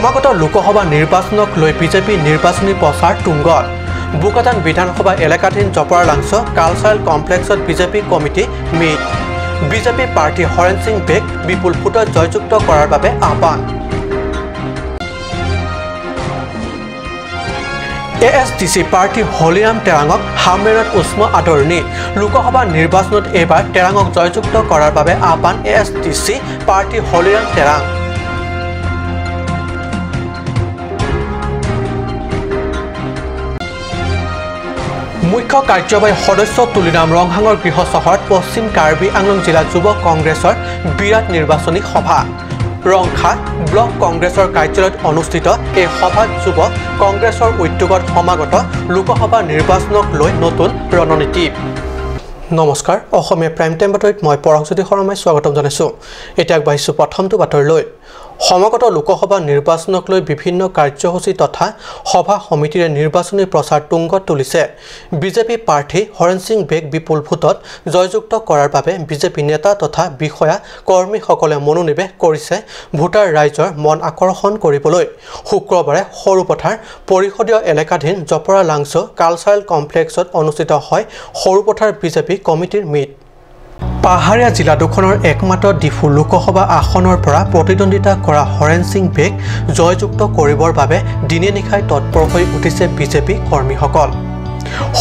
সমাগত লোকসভা নিৰ্বাচনক লৈ বিজেপি নিৰ্বাচনী প্ৰচাৰ তুংগত বুকাজান বিধানসভা এলেকাধীন জপৰা লাংছ কালচাৰেল কমপ্লেক্সত বিজেপি কমিটি মিট বিজেপি প্ৰাৰ্থী হৰেণ সিং বেগ বিপুল ভোটত জয়যুক্ত কৰাৰ বাবে আহ্বান ASTC প্ৰাৰ্থী হলিৰাম টেৰাঙক হামৰেণত উষ্ম আদৰণি লোকসভা নিৰ্বাচনত এবাৰ টেৰাঙক জয়যুক্ত কৰাৰ বাবে আহ্বান ASTC প্ৰাৰ্থী হলিৰাম টেৰাং মুখ্য কাৰ্যবাহী সদস্য তুলিৰাম ৰংহাঙৰ গৃহ চহৰত পশ্চিম কাৰ্বি আংলং জিলা যুৱ কংগ্ৰেছৰ বিৰাট নিৰ্বাচনী সভা ৰংখাত ব্লক কংগ্ৰেছৰ কাৰ্যালয়ত অনুষ্ঠিত এই সভাত যুৱ কংগ্ৰেছৰ উদ্যোগত সমাগত লোকসভা নিৰ্বাচনক লৈ নতুন ৰণনীতি নমস্কাৰ অসমীয়া প্ৰাইম টাইম বাতৰিত মই পৰমজ্যোতি শৰ্মাই স্বাগতম জনাইছো এতিয়া আগবাঢ়িছো প্ৰথমটো বাতৰিলৈ সমাগত লোকসভা নিৰ্বাচনক লৈ বিভিন্ন কাৰ্যসূচী তথা সভা সমিতিৰে নিৰ্বাচনী প্ৰচাৰ তুংগত তুলিছে বিজেপি প্ৰাৰ্থী হৰেণ সিং বেগ বিপুল ভোটত জয়যুক্ত কৰাৰ বাবে বিজেপি নেতা তথা বিষয়া কৰ্মীসকলে মনোনিৱেশ কৰিছে ভোটাৰ ৰাইজৰ মন আকৰ্ষণ কৰিবলৈ শুক্ৰবাৰে সৰুপথাৰ পৰিষদীয় এলেকাধীন জপৰা লাংছ কালচাৰেল কমপ্লেক্সত অনুষ্ঠিত হয় সৰুপথাৰ বিজেপি কমিটিৰ মিট পাহাৰীয়া জিলা দুখনৰ একমাত্ৰ ডিফু লোকসভা আসনৰ পৰা প্ৰতিদ্বন্দ্বিতা কৰা হৰেণ সিং বেগ জয়যুক্ত কৰিবৰ বাবে দিনে নিশাই তৎপৰ হৈ উঠিছে বিজেপি কৰ্মীসকল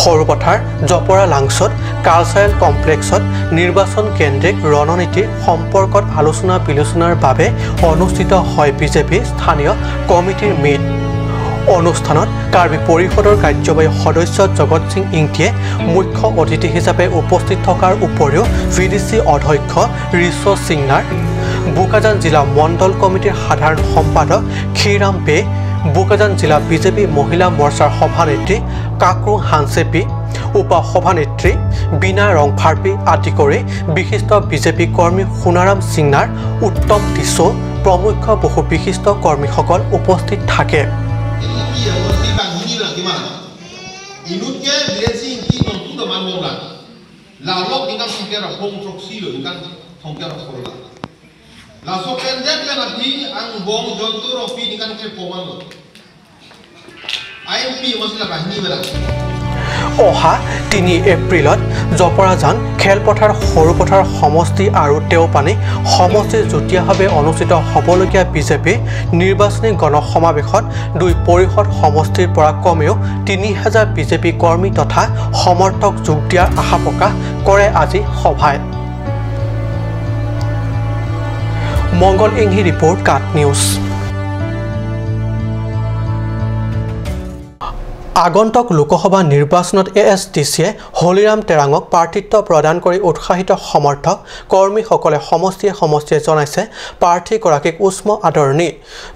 সৰুপথাৰ জপৰা লাংছত কালচাৰেল কমপ্লেক্সত নিৰ্বাচন কেন্দ্ৰিক ৰণনীতিৰ সম্পৰ্কত আলোচনা বিলোচনাৰ বাবে অনুষ্ঠিত হয় বিজেপি স্থানীয় কমিটিৰ মিট অনুষ্ঠানত কাৰ্বি পৰিষদৰ কাৰ্যবাহী সদস্য জগত সিং ইংটিয়ে মুখ্য অতিথি হিচাপে উপস্থিত থকাৰ উপৰিও VDC অধ্যক্ষ ৰিছ সিংনাৰ বুকাজান জিলা মণ্ডল কমিটিৰ সাধাৰণ সম্পাদক ক্ষীৰাম বে বুকাজান জিলা বিজেপি মহিলা মৰ্চাৰ সভানেত্ৰী কাকৰু হানচেপি উপ সভানেত্ৰী বিনা ৰংফাৰ্পি আদি কৰি বিশিষ্ট বিজেপি কৰ্মী সোণাৰাম সিংনাৰ উত্তম টিছো প্ৰমুখ বহু বিশিষ্ট কৰ্মীসকল উপস্থিত থাকে Inut ke bilensi inki nontu da manmola la lok dingan songkera hong proxy lo dingan songkera sola la so pendek la nathi ang bong jonto rofi dingan ke poman lo IMP masila bahini bela অহা 3 এপ্ৰিলত জপৰাজান খেলপথাৰ সৰুপথাৰ সমষ্টি আৰু তেওপানী সমষ্টিৰ যুটীয়াভাৱে অনুষ্ঠিত হ'বলগীয়া BJP নিৰ্বাচনী গণসমাৱেশত দুই পৰিষদ সমষ্টিৰ পৰা কমেও 3000 বিজেপি কৰ্মী তথা সমৰ্থক যোগ দিয়াৰ আশা প্ৰকাশ কৰে আজি সভায় মংগল ইংহি ৰিপৰ্ট কাট নিউজ আগন্তুক লোকসভা নিৰ্বাচনত ASTCয়ে হলিৰাম টেৰাঙক প্ৰাৰ্থিত্ব প্ৰদান কৰি উৎসাহিত সমৰ্থক কৰ্মীসকলে সমষ্টিয়ে জনাইছে প্ৰাৰ্থীগৰাকীক উষ্ম আদৰণি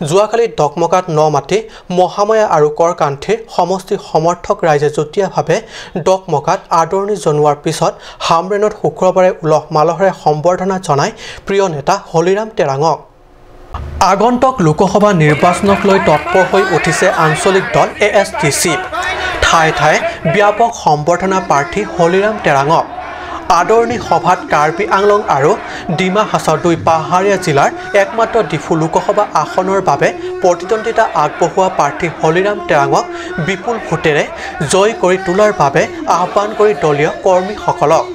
যোৱাকালি ডকমকাত নমাটি মহামায়া আৰু কৰকান্থীৰ সমষ্টি সমৰ্থক ৰাইজে যুটীয়াভাৱে ডকমকাত আদৰণি জনোৱাৰ পিছত হামৰেণত শুক্ৰবাৰে উলহ মালহেৰে সম্বৰ্ধনা জনাই প্ৰিয় নেতা হলিৰাম টেৰাঙক আগন্তুক লোকসভা নিৰ্বাচনক লৈ তৎপৰ হৈ উঠিছে আঞ্চলিক দল ASTC ঠায়ে ঠায়ে ব্যাপক সম্বৰ্ধনা প্ৰাৰ্থী হলিৰাম টেৰাঙক আদৰণি সভাত কাৰ্বি আংলং আৰু ডিমা হাছাওৰ দুই পাহাৰীয়া জিলাৰ একমাত্ৰ ডিফু লোকসভা আসনৰ বাবে প্ৰতিদ্বন্দ্বিতা আগবঢ়োৱা প্ৰাৰ্থী হলিৰাম টেৰাঙক বিপুল ভোটেৰে জয় কৰি তোলাৰ বাবে আহ্বান কৰি দলীয় কৰ্মীসকলক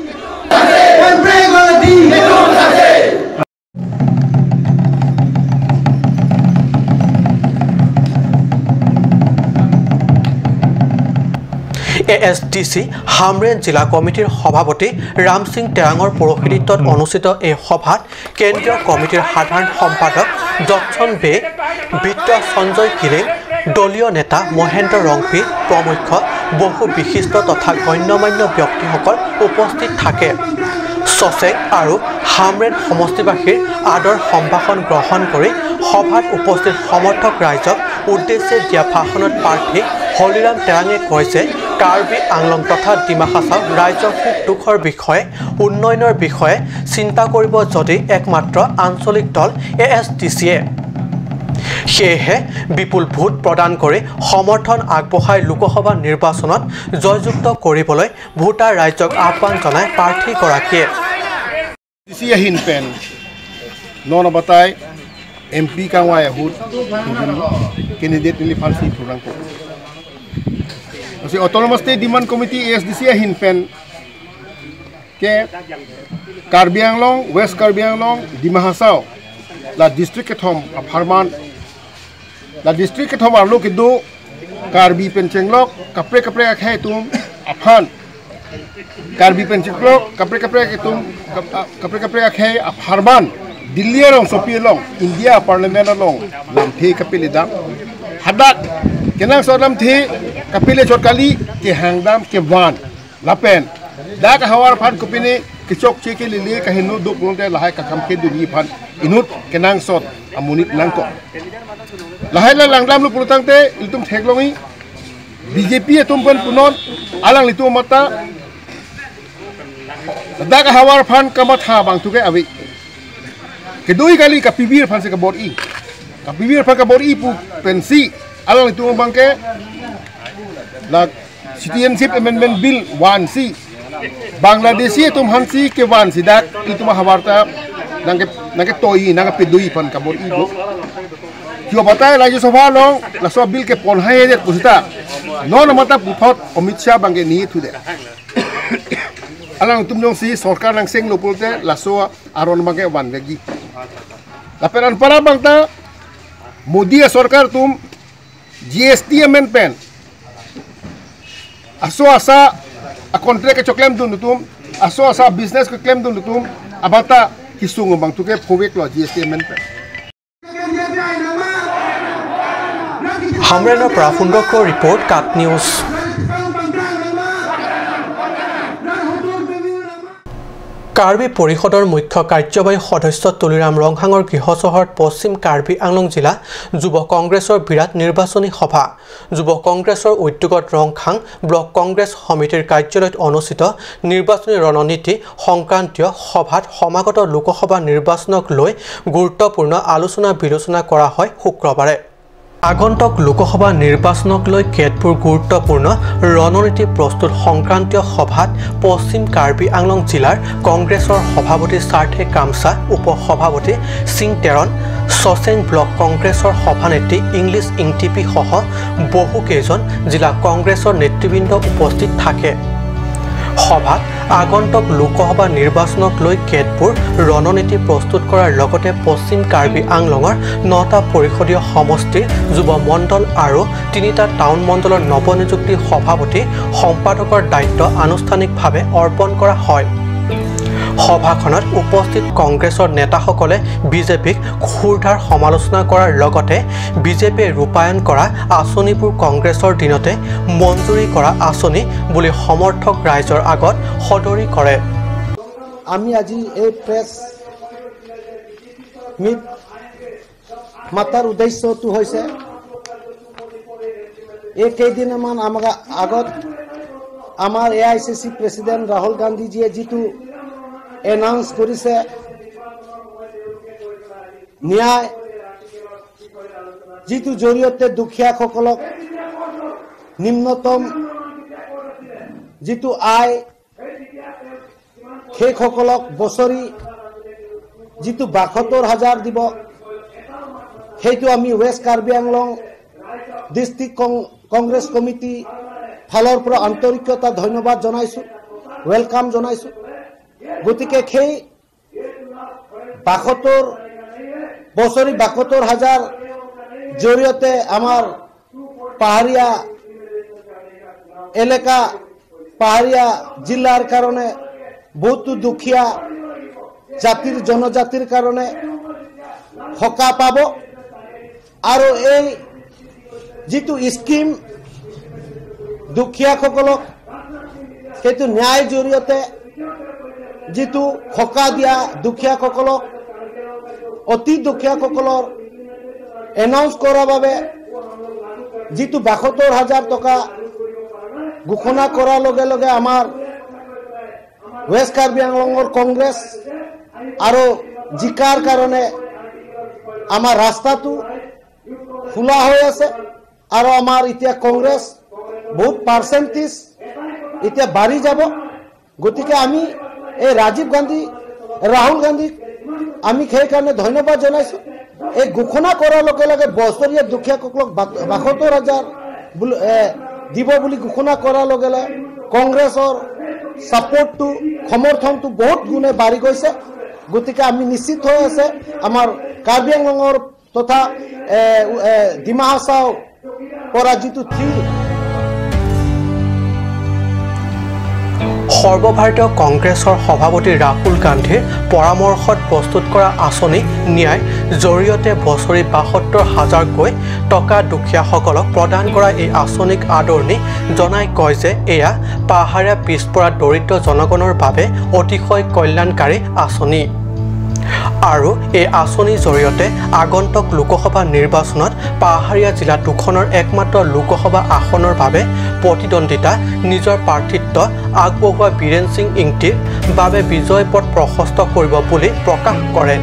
ASTC হামৰেণ জিলা কমিটিৰ সভাপতি ৰাম সিং টেৰাঙৰ পৌৰোহিত্যত অনুষ্ঠিত এই সভাত কেন্দ্ৰীয় কমিটিৰ সাধাৰণ সম্পাদক জকচন বে বিত্ত সঞ্জয় কিৰেং দলীয় নেতা মহেন্দ্ৰ ৰংপি প্ৰমুখ বহু বিশিষ্ট তথা গণ্যমান্য ব্যক্তিসকল উপস্থিত থাকে সচেক আৰু হামৰেণ সমষ্টিবাসীৰ আদৰ সম্ভাষণ গ্ৰহণ কৰি সভাত উপস্থিত সমৰ্থক ৰাইজক উদ্দেশ্যে দিয়া ভাষণত প্ৰাৰ্থী হলিৰাম টেৰাঙে কয় যে কাৰ্বি আংলং তথা ডিমা হাছাও ৰাইজৰ সুখ দুখৰ বিষয়ে উন্নয়নৰ বিষয়ে চিন্তা কৰিব যদি একমাত্ৰ আঞ্চলিক দল ASTCয়ে সেয়েহে বিপুল ভোট প্ৰদান কৰি সমৰ্থন আগবঢ়াই লোকসভা নিৰ্বাচনত জয়যুক্ত কৰিবলৈ ভোটাৰ ৰাইজক আহ্বান জনাই প্ৰাৰ্থীগৰাকীয়ে Sisiyahin pen nona batay MP kangwai ahut candidate ni fancy thurang ko si autonomous state demand committee ASDC hinpen ke Karbi Anglong West Karbi Anglong Dima Hasao la district ketom aparman la district ketom arlo kido Karbi Penchenglok kapre akhe tum aphan Karbi Penchenglok kapre ketum kapre akhe aparman Delhi along Sopi along India Parliament along lamthi kapilida hadat kenang so lamthi kapile chorkali ke hangdam ke van lapen da ka hawar phan kupini kichok cheke lili ka hinu duk longte lahai ka kamke duni phan inut kenang sot amunit nangko lahai la langdam lu pulutangte iltum theklongi BJP etum pan punon alang litu mata da ka hawar phan kamatha bang tuke abi kedui kali ka pibir phan se ka bor i pu pensi alang itu bangke la citizenship amendment bill 1C Bangladeshi tum hansi ke 1C dak itu mahawarta nangke toi nangke pedui phan ka bor i go jo batai Rajya Sabha long la so bill ke pon hai je pusita non mata puthot Amit Shah bangke ni thu de alang tum jong si sarkar nang seng lo pulte la so aron bangke wan lagi laperan para bangta Modi sarkar tum GST amendment aso asa a contract ke choklem dun tum aso asa business ke claim dun tum abata kisung bang tuke phowek lo GST amendment Hamreno Prafundo ko report Kat News Karbi পৰিষদৰ মুখ্য কাৰ্যবাহী সদস্য তুলিৰাম ৰংহাঙৰ গৃহ চহৰত পশ্চিম কাৰ্বি আংলং জিলা যুৱ কংগ্ৰেছৰ বিৰাট নিৰ্বাচনী সভা যুৱ কংগ্ৰেছৰ উদ্যোগত ৰংখাং ব্লক কংগ্ৰেছ সমিতিৰ কাৰ্যালয়ত অনুষ্ঠিত নিৰ্বাচনী ৰণনীতি সংক্ৰান্তীয় সভাত সমাগত লোকসভা নিৰ্বাচনক লৈ গুৰুত্বপূৰ্ণ আলোচনা বিলোচনা কৰা হয় শুক্ৰবাৰে আগন্তুক লোকসভা নিৰ্বাচনক লৈ কেতবোৰ গুৰুত্বপূৰ্ণ ৰণনীতি প্ৰস্তুত সংক্ৰান্তীয় সভাত পশ্চিম কাৰ্বি আংলং জিলাৰ কংগ্ৰেছৰ সভাপতি সাৰ্থে কামছা উপসভাপতি সিং তেৰণ সচেং ব্লক কংগ্ৰেছৰ সভানেত্ৰী ইংলিছ ইংটিপি সহ বহু কেইজন জিলা কংগ্ৰেছৰ নেতৃবৃন্দ উপস্থিত থাকে সভাত আগন্তুক লোকসভা নিৰ্বাচনক লৈ কেতবোৰ ৰণনীতি প্ৰস্তুত কৰাৰ লগতে পশ্চিম কাৰ্বি আংলঙৰ 9টা পৰিষদীয় সমষ্টিৰ যুৱ মণ্ডল আৰু 3টা টাউন মণ্ডলৰ নৱনিযুক্তি সভাপতি সম্পাদকৰ দায়িত্ব আনুষ্ঠানিকভাৱে অৰ্পণ কৰা হয় সভাখনত উপস্থিত কংগ্ৰেছৰ নেতাসকলে বিজেপিক খুৰধাৰ সমালোচনা কৰাৰ লগতে বিজেপিয়ে ৰূপায়ণ কৰা আঁচনিবোৰ কংগ্ৰেছৰ দিনতে মঞ্জুৰি কৰা আঁচনি বুলি সমৰ্থক ৰাইজৰ আগত সদৰি কৰে আমি আজি এই প্ৰেছ মিট মাতাৰ উদ্দেশ্যটো হৈছে এই কেইদিনমান আমাৰ আগত আমাৰ AICC প্ৰেসিডেন্ট ৰাহুল গান্ধীজীয়ে যিটো এনাউন্স কৰিছে ন্যায় যিটো জৰিয়তে দুখীয়াসকলক নিম্নতম যিটো আয় সেইসকলক বছৰি যিটো ৭২,০০০ দিব সেইটো আমি West Karbi Anglong district Congress committee ফালৰ পৰা আন্তৰিকতা ধন্যবাদ জনাইছো ওয়েলকাম জনাইছো গতিকে সেই ৭২ বছৰি ৭২,০০০ জৰিয়তে আমাৰ পাহাৰীয়া এলেকা পাহাৰীয়া জিলাৰ কাৰণে বহুত দুখীয়া জাতিৰ জনজাতিৰ কাৰণে হকা পাব আৰু এই যিটো স্কিম দুখীয়াসকলক সেইটো ন্যায় জৰিয়তে যিটো হকা দিয়া দুখীয়াসকলক অতি দুখীয়াসকলৰ এনাউন্স কৰাৰ বাবে যিটো ৭২,০০০ টকা ঘোষণা কৰাৰ লগে লগে আমাৰ ৱেষ্ট কাৰ্বি আংলঙৰ কংগ্ৰেছ আৰু জিকাৰ কাৰণে আমাৰ ৰাস্তাটো খোলা হৈ আছে আৰু আমাৰ এতিয়া কংগ্ৰেছ বহুত পাৰ্চেন্টেজ এতিয়া বাঢ়ি যাব গতিকে আমি এই ৰাজীৱ গান্ধী ৰাহুল গান্ধীক আমি সেই কাৰণে ধন্যবাদ জনাইছো এই ঘোষণা কৰাৰ লগে লগে বছৰীয়া দুখীয়াসকলক ৭২,০০০ দিব বুলি ঘোষণা কৰাৰ লগে লগে কংগ্ৰেছৰ সাপোৰ্টটো সমৰ্থনটো বহুত গুণে বাঢ়ি গৈছে গতিকে আমি নিশ্চিত হৈ আছে আমাৰ কাৰ্বি আংলঙৰ তথা ডিমা হাছাও পৰা যিটো সৰ্বভাৰতীয় কংগ্ৰেছৰ সভাপতি ৰাহুল গান্ধীৰ পৰামৰ্শত প্ৰস্তুত কৰা আঁচনি ন্যায় জৰিয়তে বছৰি ৭২,০০০কৈ টকা দুখীয়াসকলক প্ৰদান কৰা এই আঁচনিক আদৰণি জনাই কয় যে এয়া পাহাৰীয়া পিছপৰা দৰিদ্ৰ জনগণৰ বাবে অতিশয় কল্যাণকাৰী আঁচনি আৰু এই আঁচনিৰ জৰিয়তে আগন্তুক লোকসভা নিৰ্বাচনত পাহাৰীয়া জিলা দুখনৰ একমাত্ৰ লোকসভা আসনৰ বাবে প্ৰতিদ্বন্দ্বিতা নিজৰ প্ৰাৰ্থিত্ব আগবঢ়োৱা বীৰেন সিং ইংটিৰ বাবে বিজয় পথ প্ৰশস্ত কৰিব বুলি প্ৰকাশ কৰে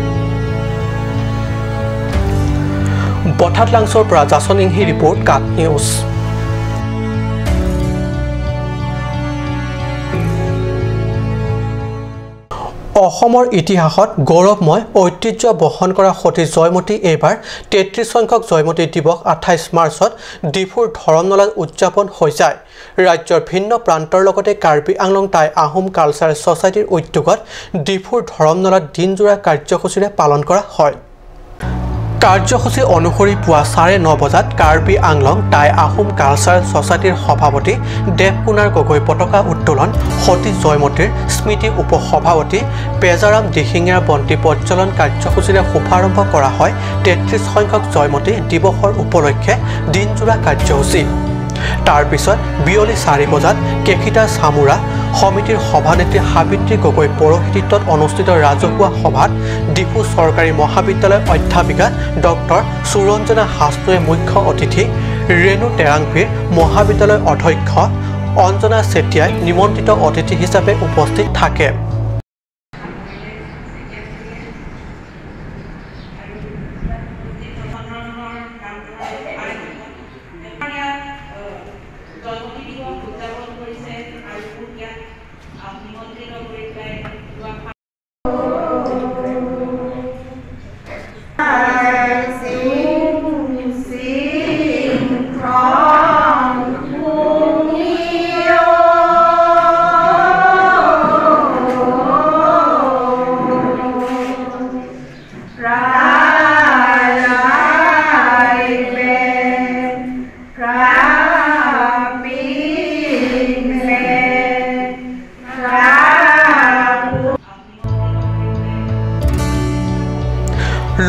বঠাটলাংছৰ পৰা জাসন ইংহি ৰিপৰ্ট কাট নিউজ অসমৰ ইতিহাসত গৌৰৱময় ঐতিহ্য বহন কৰা সতী জয়মতী এইবাৰ ৩৩ সংখ্যক জয়মতী দিৱস ২৮ মাৰ্চত ডিফুৰ ধৰমনলাত উদযাপন হৈ যায় ৰাজ্যৰ ভিন্ন প্ৰান্তৰ লগতে কাৰ্বি আংলং টাই আহোম কালচাৰেল ছ'চাইটিৰ উদ্যোগত ডিফুৰ ধৰমনলাত দিনজোৰা কাৰ্যসূচীৰে পালন কৰা হয় কাৰ্যসূচী অনুসৰি পুৱা ৯:৩০ বজাত কাৰ্বি আংলং টাই আহোম কালচাৰেল ছ'চাইটিৰ সভাপতি দেৱকুমাৰ গগৈ পতাকা উত্তোলন সতী জয়মতীৰ স্মৃতি উপসভাপতি পেজাৰাম দিহিঙীয়াৰ বন্তি প্ৰজ্বলন কাৰ্যসূচীৰে শুভাৰম্ভ কৰা হয় ৩৩ সংখ্যক জয়মতী দিৱসৰ উপলক্ষে দিনজোৰা কাৰ্যসূচী তাৰ পিছত বিয়লি ৪ বজাত কেকিটা চামুৰা সমিতিৰ সভানেত্ৰী সাবিত্ৰী গগৈ পৌৰোহিত্যত অনুষ্ঠিত ৰাজহুৱা সভাত ডিফু চৰকাৰী মহাবিদ্যালয়ৰ অধ্যাপিকা ডক্টৰ সুৰঞ্জনা হাছনুৱে মুখ্য অতিথি ৰেণু টেৰাংভীৰ মহাবিদ্যালয়ৰ অধ্যক্ষ অঞ্জনা চেতিয়াই নিমন্ত্ৰিত অতিথি হিচাপে উপস্থিত থাকে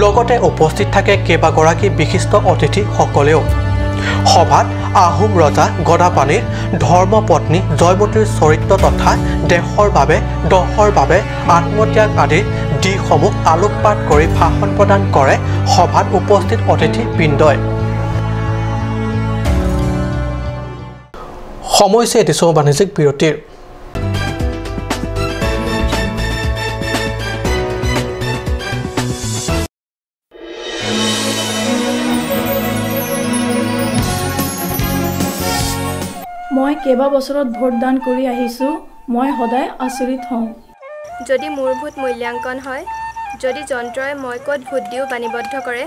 লগতে উপস্থিত থাকে কেইবাগৰাকী বিশিষ্ট অতিথিসকলেও সভাত আহোম ৰজা গদাপাণিৰ ধৰ্মপত্নী জয়মতীৰ চৰিত্ৰ তথা দেশৰ বাবে দহৰ বাবে আত্মত্যাগ আদিৰ দিশসমূহ আলোকপাত কৰি ভাষণ প্ৰদান কৰে সভাত উপস্থিত অতিথিবৃন্দই সময় এটি বাণিজ্যিক বিৰতিৰ মই কেইবা বছৰত ভোট দান কৰি আহিছো মই সদায় আচৰিত হওঁ যদি মোৰ ভোট মূল্যাংকন হয় যদি যন্ত্ৰই মই ক'ত ভোট দিও বাণীবদ্ধ কৰে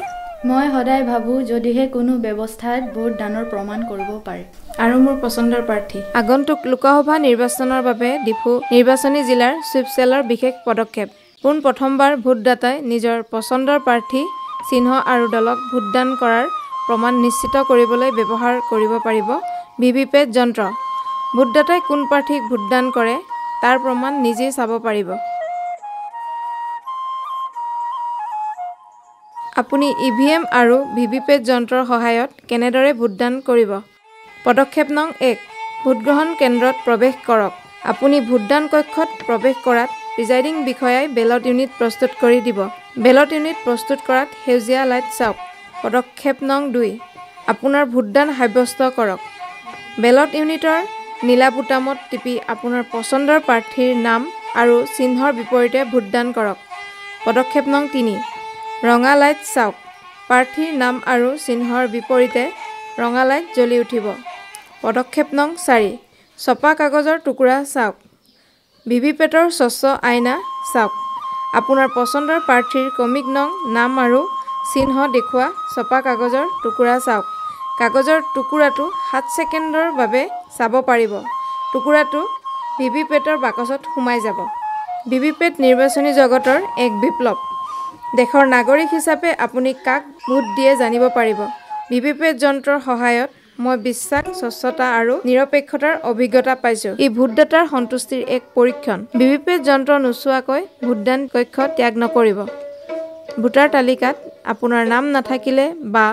মই সদায় ভাবো যদিহে কোনো ব্যৱস্থাত ভোট দানৰ প্ৰমাণ কৰিব পাৰে আৰু মোৰ পছন্দৰ প্ৰাৰ্থী আগন্তুক লোকসভা নিৰ্বাচনৰ বাবে ডিফু নিৰ্বাচনী জিলাৰ সুইপ চেলৰ বিশেষ পদক্ষেপ পোন প্ৰথমবাৰ ভোটদাতাই নিজৰ পছন্দৰ প্ৰাৰ্থী চিহ্ন আৰু দলক ভোটদান কৰাৰ প্ৰমাণ নিশ্চিত কৰিবলৈ ব্যৱহাৰ কৰিব পাৰিব ভিভিপেট যন্ত্ৰ ভোটদাতাই কোন প্ৰাৰ্থীক ভোটদান কৰে তাৰ প্ৰমাণ নিজেই চাব পাৰিব আপুনি ইভিএম আৰু ভিভিপেট যন্ত্ৰৰ সহায়ত কেনেদৰে ভোটদান কৰিব পদক্ষেপ নং ১ ভোটগ্ৰহণ কেন্দ্ৰত প্ৰৱেশ কৰক আপুনি ভোটদান কক্ষত প্ৰৱেশ কৰাত প্ৰিজাইডিং বিষয়াই বেলট ইউনিট প্ৰস্তুত কৰি দিব বেলট ইউনিট প্ৰস্তুত কৰাত সেউজীয়া লাইট চাওক পদক্ষেপ নং ২ আপোনাৰ ভোটদান সাব্যস্ত কৰক বেলট ইউনিটৰ নীলা বুটামত টিপি আপোনাৰ পছন্দৰ প্ৰাৰ্থীৰ নাম আৰু চিহ্নৰ বিপৰীতে ভোটদান কৰক পদক্ষেপ নং ৩ ৰঙা লাইট চাওক প্ৰাৰ্থীৰ নাম আৰু চিহ্নৰ বিপৰীতে ৰঙা লাইট জ্বলি উঠিব পদক্ষেপ নং ৪ ছপা কাগজৰ টুকুৰা চাওক ভিভিপেটৰ স্বচ্ছ আইনা চাওক আপোনাৰ পছন্দৰ প্ৰাৰ্থীৰ ক্ৰমিক নং নাম আৰু চিহ্ন দেখুওৱা ছপা কাগজৰ টুকুৰা চাওক কাগজৰ টুকুৰাটো 7 ছেকেণ্ডৰ বাবে চাব পাৰিব টুকুৰাটো ভিভিপেটৰ বাকচত সোমাই যাব ভিভিপেট নিৰ্বাচনী জগতৰ এক বিপ্লৱ দেশৰ নাগৰিক হিচাপে আপুনি কাক ভোট দিয়ে জানিব পাৰিব ভিভিপেট যন্ত্ৰৰ সহায়ত মই বিশ্বাস স্বচ্ছতা আৰু নিৰপেক্ষতাৰ অভিজ্ঞতা পাইছো ই ভোটদাতাৰ সন্তুষ্টিৰ এক পৰীক্ষণ ভিভিপেট যন্ত্ৰ নোচোৱাকৈ ভোটদান কক্ষ ত্যাগ নকৰিব ভোটাৰ তালিকাত আপোনাৰ নাম নাথাকিলে বা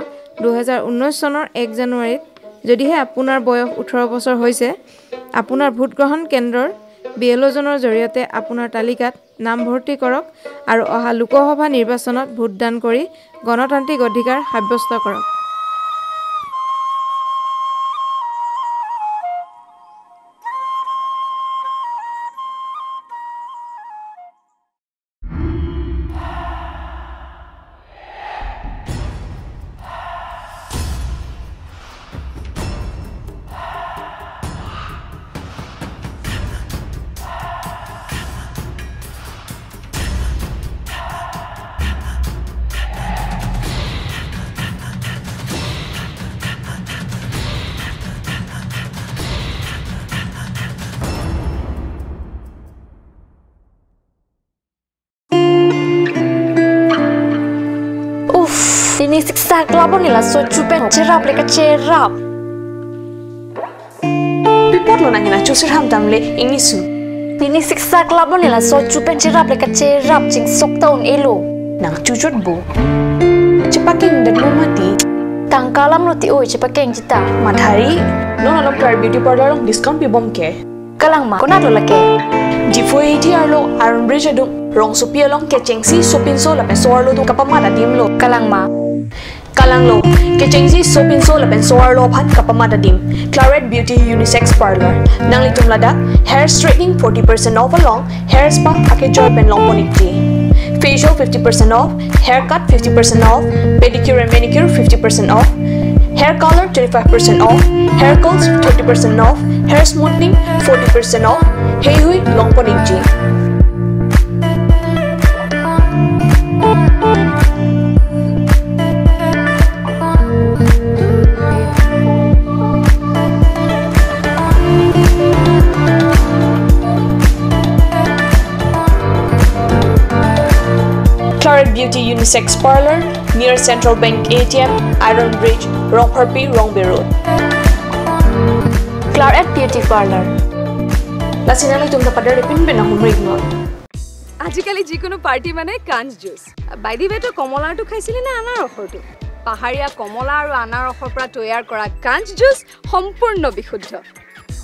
2019 চনৰ 1 জানুৱাৰীত যদিহে আপোনাৰ বয়স 18 বছৰ হৈছে আপোনাৰ ভোট গ্ৰহণ কেন্দ্ৰৰ বিএলঅ'জনৰ জৰিয়তে আপোনাৰ তালিকাত নাম ভৰ্তি কৰক আৰু অহা লোকসভা নিৰ্বাচনত ভোটদান কৰি গণতান্ত্ৰিক অধিকাৰ সাব্যস্ত কৰক Ini siksa kelapa ni lah so cupen cerap leka cerap. Pipot lo nangina cusir ham tamle ini su. Ini siksa kelapa ni lah so cupen cerap leka cerap cing sok tahun elo. Nang cucut bu. Cepakeng dan lo mati. Tangkalam lo ti oi cepakeng cita. Madhari, lo nalok Claire Beauty Parlor long discount pi bom ke. Kalang ma, konat lo lake. Di foi ti arlo Iron Bridge adum rong supia long ke cengsi sopin so la pesor lo tu kapamada dim lo. Kalang ma. Kalang lo, kecengsi sopin so lapen soar lo phat kapamada dim. Claret Beauty Unisex Parlor. Nang litum lada, hair straightening 40% off along, hair spa ake joy pen long ponikti. Facial 50% off, haircut 50% off, pedicure and manicure 50% off, hair color 25% off, hair curls 30% off, hair smoothing 40% off. Hey hui long ponikti. Claret Beauty Unisex Parlor near Central Bank ATM, Iron Bridge, Rongparpi, Rongbe Road. Claret Beauty Parlor. Lasinali tumda pada repin bena humrig not. আজিকালি যিকোনো party মানে কাঞ্চ juice বাইদি বেটো কমলাটো খাইছিলি না আনাৰ ৰসটো পাহাৰীয়া কমলা আৰু আনাৰ ৰসৰ পৰা তৈয়াৰ কৰা কাঞ্চ জুচ সম্পূৰ্ণ বিশুদ্ধ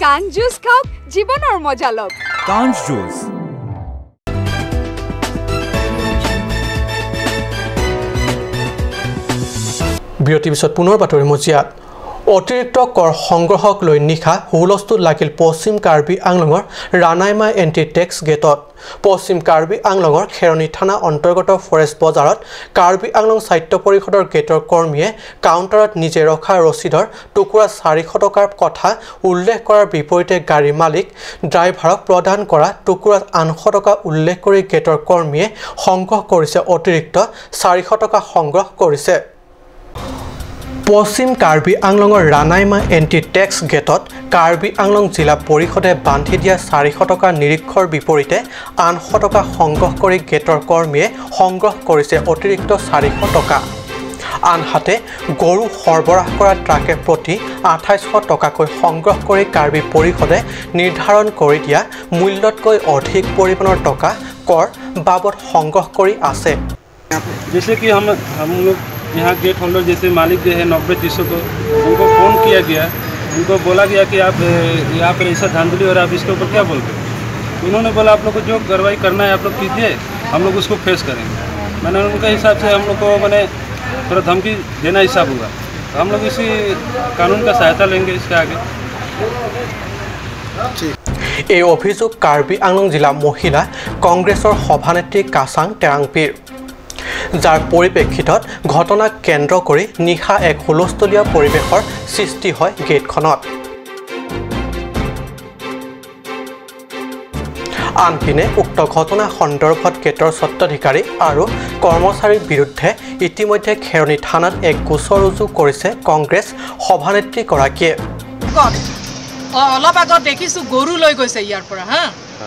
কাঞ্চ জুচ খাওক জীৱনৰ মজা লওক কাঞ্চ জুচ বিৰতিৰ পিছত পুনৰ বাতৰি মজিয়াত অতিৰিক্ত কৰ সংগ্ৰহক লৈ নিশা হুলস্থুল লাগিল পশ্চিম কাৰ্বি আংলঙৰ ৰানাইমা এণ্টি টেক্স গেটত পশ্চিম কাৰ্বি আংলঙৰ খেৰণী থানা অন্তৰ্গত ফৰেষ্ট বজাৰত কাৰ্বি আংলং সাহিত্য পৰিষদৰ গেটৰ কৰ্মীয়ে কাউণ্টাৰত নিজে ৰখা ৰচিদৰ টুকুৰা 400 টকাৰ কথা উল্লেখ কৰাৰ বিপৰীতে গাড়ী মালিক ড্ৰাইভাৰক প্ৰদান কৰা টুকুৰা 800 টকা উল্লেখ কৰি গেটৰ কৰ্মীয়ে সংগ্ৰহ কৰিছে অতিৰিক্ত 400 টকা সংগ্ৰহ কৰিছে পশ্চিম কাৰ্বি আংলঙৰ ৰানাইমা এণ্টি টেক্স গেটত কাৰ্বি আংলং জিলা পৰিষদে বান্ধি দিয়া 400 টকা নিৰীক্ষৰ বিপৰীতে 800 টকা সংগ্ৰহ কৰি গেটৰ কৰ্মীয়ে সংগ্ৰহ কৰিছে অতিৰিক্ত 400 টকা আনহাতে গৰু সৰবৰাহ কৰা ট্ৰাকে প্ৰতি 2800 টকাকৈ সংগ্ৰহ কৰি কাৰ্বি পৰিষদে নিৰ্ধাৰণ কৰি দিয়া মূল্যতকৈ অধিক পৰিমাণৰ টকা কৰ বাবদ সংগ্ৰহ কৰি আছে जैसे कि हम लोग यहाँ गेट होल्डर जैसे मालिक जो है 90-300 को उनको फ़ोन किया गया उनको बोला गया कि आप यहाँ पर ऐसा धांधली हो रहा है आप इसके ऊपर क्या बोलते हैं उन्होंने बोला आप लोग को जो कार्रवाई करना है आप लोग कीजिए हम लोग उसको फेस करेंगे मैंने उनके हिसाब से हम लोग को मैंने थोड़ा धमकी देना हिसाब हुआ तो हम लोग इसी कानून का सहायता लेंगे इसके आगे এই অভিযোগ কাৰ্বি আংলং জিলা মহিলা কংগ্ৰেছৰ সভানেত্ৰী কাছাং টেৰাংপীৰ যাৰ পৰিপ্ৰেক্ষিতত ঘটনাক কেন্দ্ৰ কৰি নিশা এক হুলস্থলীয়া পৰিৱেশৰ সৃষ্টি হয় গেটখনত আনপিনে উক্ত ঘটনা সন্দৰ্ভত গেটৰ স্বত্বাধিকাৰী আৰু কৰ্মচাৰীৰ বিৰুদ্ধে ইতিমধ্যে খেৰণী থানাত এক গোচৰ ৰুজু কৰিছে কংগ্ৰেছ সভানেত্ৰীগৰাকীয়ে অলপ আগত দেখিছোঁ গৰু লৈ গৈছে ইয়াৰ পৰা হা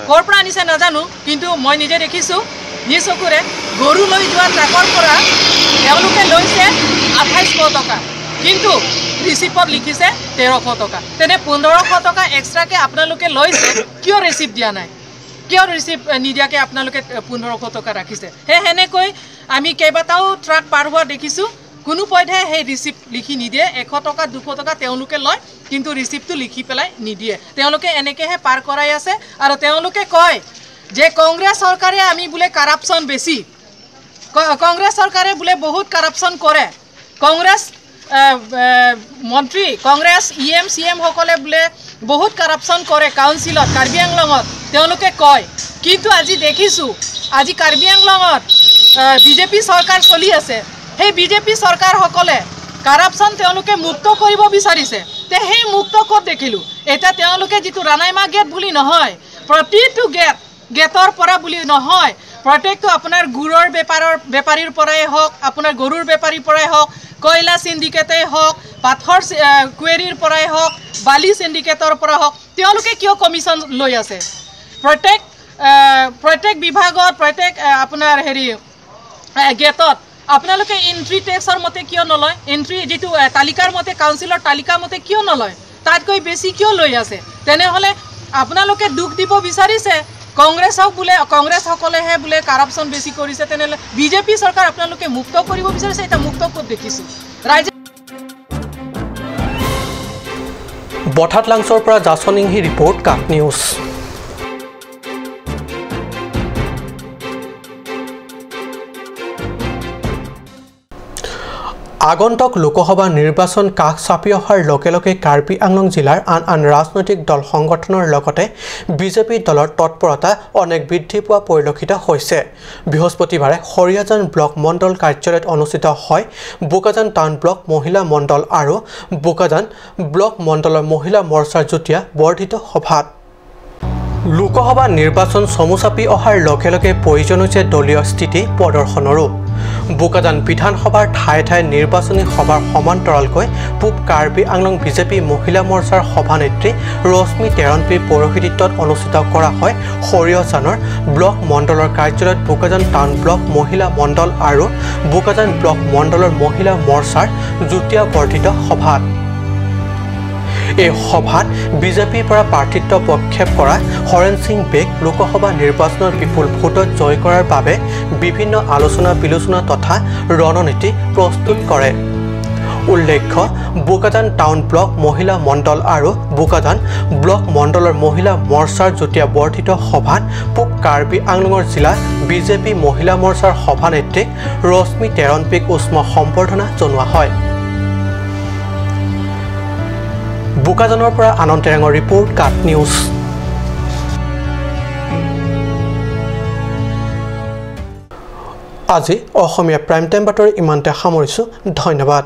ক'ৰ পৰা আনিছে নাজানো কিন্তু মই নিজে দেখিছোঁ নিজ চকুৰে গৰু লৈ যোৱা ট্ৰাকৰ পৰা তেওঁলোকে লৈছে 2800 টকা কিন্তু ৰিচিপ্টত লিখিছে 1300 টকা তেনে 1500 টকা এক্সট্ৰাকে আপোনালোকে লৈছে কিয় ৰিচিপ্ট দিয়া নাই কিয় ৰিচিপ্ট নিদিয়াকে আপোনালোকে 1500 টকা ৰাখিছে সেনেকৈ আমি কেইবাটাও ট্ৰাক পাৰ হোৱা দেখিছোঁ কোনো পধ্যে সেই ৰিচিপ্ট লিখি নিদিয়ে 100 টকা 200 টকা তেওঁলোকে লয় কিন্তু ৰিচিপ্টটো লিখি পেলাই নিদিয়ে তেওঁলোকে এনেকৈহে পাৰ কৰাই আছে আৰু তেওঁলোকে কয় যে কংগ্ৰেছ চৰকাৰে আমি বোলে কাৰাপশ্যন বেছি কংগ্ৰেছ চৰকাৰে বোলে বহুত কাৰাপশ্যন কৰে কংগ্ৰেছ মন্ত্ৰী কংগ্ৰেছ CM সকলে বোলে বহুত কাৰাপশ্যন কৰে কাউন্সিলত কাৰ্বি আংলঙত তেওঁলোকে কয় কিন্তু আজি দেখিছোঁ আজি কাৰ্বি আংলঙত বিজেপি চৰকাৰ চলি আছে সেই বিজেপি চৰকাৰ সকলে কাৰাপশ্যন তেওঁলোকে মুক্ত কৰিব বিচাৰিছে তে সেই মুক্ত ক'ত দেখিলোঁ এটা তেওঁলোকে যিটো ৰাণাইমা গেট বুলি নহয় প্ৰতিটো গেটৰ পৰা বুলি নহয় প্ৰত্যেকটো আপোনাৰ গুড়ৰ বেপাৰীৰ পৰাই হওক আপোনাৰ গৰুৰ বেপাৰীৰ পৰাই হওক কয়লা সিন্ডিকেটেই হওক পাথৰ কুৱেৰীৰ পৰাই হওক বালি সিন্ডিকেটৰ পৰা হওক তেওঁলোকে কিয় কমিশ্যন লৈ আছে প্ৰত্যেক বিভাগত প্ৰত্যেক আপোনাৰ গেটত আপোনালোকে এন্ট্ৰি টেক্সৰ মতে কিয় নলয় এন্ট্ৰি যেটো তালিকাৰ মতে কাউন্সিলৰ তালিকাৰ মতে কিয় নলয় তাতকৈ বেছি কিয় লৈ আছে তেনেহলে আপোনালোকে দুখ দিব বিচাৰিছে কংগ্ৰেছক বোলে কংগ্ৰেছ সকলেহে বোলে কাৰাপশ্যন বেছি কৰিছে তেনেহলে বিজেপি চৰকাৰ আপোনালোকে মুক্ত কৰিব বিচাৰিছে এটা মুক্ত ক'ত দেখিছোঁ ৰাইজে বঠাটলাংছৰ পৰা জাছনিংহি ৰিপৰ্ট কাট নিউজ আগন্তুক লোকসভা নিৰ্বাচন কাষ চাপি অহাৰ লগে লগে কাৰ্বি আংলং জিলাৰ আন ৰাজনৈতিক দল সংগঠনৰ লগতে বিজেপি দলৰ তৎপৰতা অনেক বৃদ্ধি পোৱা পৰিলক্ষিত হৈছে বৃহস্পতিবাৰে হৰিয়াজান ব্লক মণ্ডল কাৰ্যালয়ত অনুষ্ঠিত হয় বোকাজান টাউন ব্লক মহিলা মণ্ডল আৰু বোকাজান ব্লক মণ্ডলৰ মহিলা মৰ্চাৰ যুটীয়া বৰ্ধিত সভাত লোকসভা নিৰ্বাচন চমু চাপি অহাৰ লগে লগে প্ৰয়োজন হৈছে দলীয় স্থিতি প্ৰদৰ্শনৰো বোকাজান বিধানসভাৰ ঠায়ে ঠায়ে নিৰ্বাচনী সভাৰ সমান্তৰালকৈ পূব কাৰ্বি আংলং বিজেপি মহিলা মৰ্চাৰ সভানেত্ৰী ৰশ্মি তেৰণপীৰ পৌৰোহিত্যত অনুষ্ঠিত কৰা হয় হৰিয়াজানৰ ব্লক মণ্ডলৰ কাৰ্যালয়ত বোকাজান টাউন ব্লক মহিলা মণ্ডল আৰু বোকাজান ব্লক মণ্ডলৰ মহিলা মৰ্চাৰ যুটীয়া বৰ্ধিত সভাত এই সভাত বিজেপিৰ পৰা প্ৰাৰ্থিত্ব প্ৰক্ষেপ কৰা হৰেণ সিং বেগ লোকসভা নিৰ্বাচনৰ বিপুল ভোটত জয় কৰাৰ বাবে বিভিন্ন আলোচনা বিলোচনা তথা ৰণনীতি প্ৰস্তুত কৰে উল্লেখ্য বোকাজান টাউন ব্লক মহিলা মণ্ডল আৰু বোকাজান ব্লক মণ্ডলৰ মহিলা মৰ্চাৰ যুটীয়া বৰ্ধিত সভাত পূব কাৰ্বি আংলঙৰ জিলা বিজেপি মহিলা মৰ্চাৰ সভানেত্ৰীক ৰশ্মি তেৰণপীক উষ্ম সম্বৰ্ধনা জনোৱা হয় বোকাজানৰ পৰা আনন্দ টেঙৰ ৰিপৰ্ট কাট নিউজ আজি অসমীয়া প্ৰাইম টাইম বাতৰি ইমানতে সামৰিছোঁ ধন্যবাদ